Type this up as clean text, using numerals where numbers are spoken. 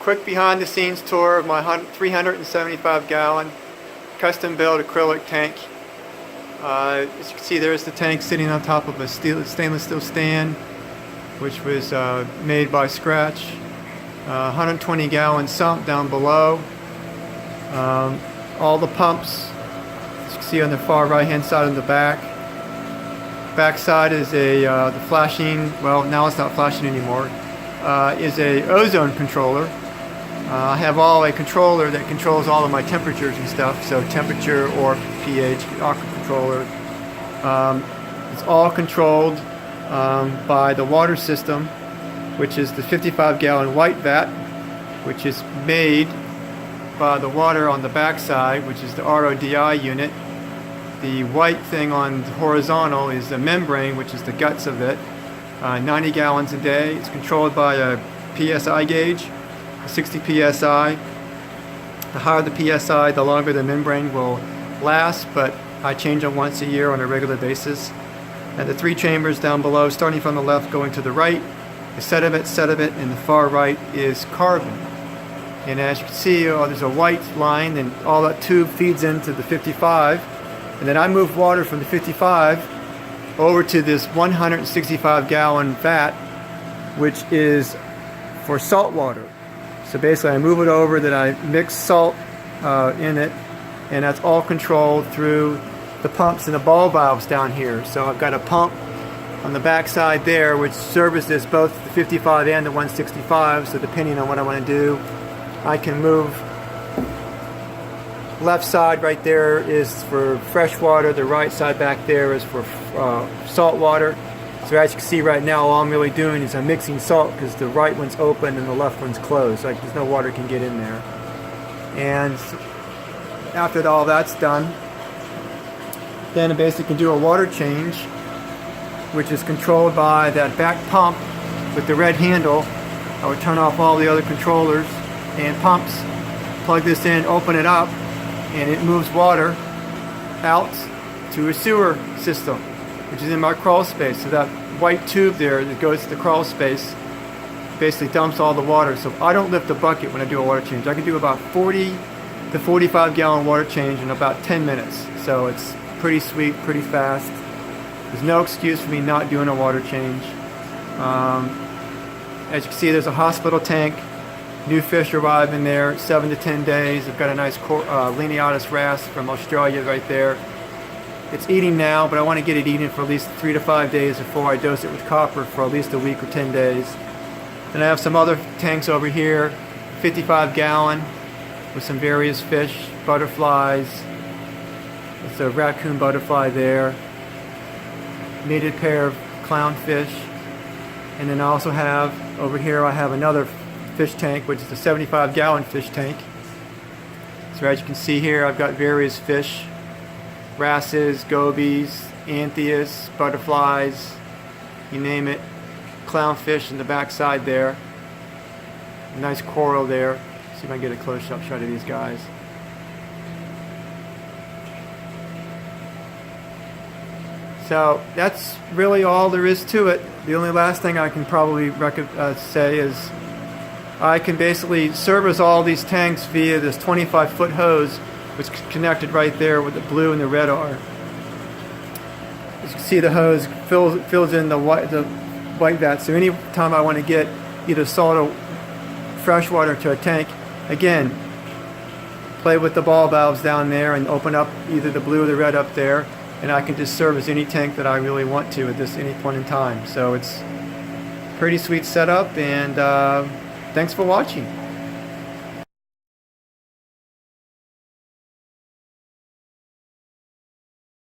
quick behind the scenes tour of my 375 gallon custom built acrylic tank. As you can see, there's the tank sitting on top of a stainless steel stand, which was made by scratch. 120 gallon sump down below. All the pumps, as you can see on the far right hand side on the back. Back side is the flashing, well now it's not flashing anymore, is a ozone controller. I have a controller that controls all of my temperatures and stuff, so temperature or pH, aqua controller. It's all controlled by the water system, which is the 55 gallon white vat, which is made by the water on the back side, which is the RODI unit. The white thing on the horizontal is the membrane, which is the guts of it. 90 gallons a day. It's controlled by a PSI gauge, 60 PSI. The higher the PSI, the longer the membrane will last, but I change them once a year on a regular basis. And the three chambers down below, starting from the left going to the right, is sediment, and the far right is carbon. And as you can see, there's a white line, and all that tube feeds into the 55. And then I move water from the 55 over to this 165 gallon vat, which is for salt water. So basically I move it over, then I mix salt in it, and that's all controlled through the pumps and the ball valves down here. So I've got a pump on the back side there which services both the 55 and the 165, so depending on what I want to do, I can move. Left side right there is for fresh water, the right side back there is for salt water. So as you can see right now, all I'm really doing is I'm mixing salt because the right one's open and the left one's closed, like there's no water can get in there. And after all that's done, then I basically can do a water change, which is controlled by that back pump with the red handle. I would turn off all the other controllers and pumps, plug this in, open it up, and it moves water out to a sewer system, which is in my crawl space. So that white tube there that goes to the crawl space basically dumps all the water. So I don't lift the bucket when I do a water change. I can do about 40 to 45 gallon water change in about 10 minutes. So it's pretty sweet, pretty fast. There's no excuse for me not doing a water change. As you can see, there's a hospital tank. New fish arrive in there, 7 to 10 days. I've got a nice Lineatus wrasse from Australia right there. It's eating now, but I want to get it eating for at least 3 to 5 days before I dose it with copper for at least a week or 10 days. Then I have some other tanks over here, 55 gallon with some various fish, butterflies. It's a raccoon butterfly there. Mated pair of clownfish. And then I also have, over here I have another fish tank, which is a 75 gallon fish tank. So as you can see here, I've got various fish, wrasses, gobies, anthias, butterflies, you name it. Clownfish in the back side there. A nice coral there. See if I can get a close-up shot of these guys. So that's really all there is to it. The only last thing I can probably say is I can basically service all these tanks via this 25-foot hose, which is connected right there where the blue and the red are. As you can see, the hose fills in the white vat. So any time I want to get either salt or fresh water to a tank, again, play with the ball valves down there and open up either the blue or the red up there, and I can just service any tank that I really want to at any point in time. So it's pretty sweet setup, and thanks for watching.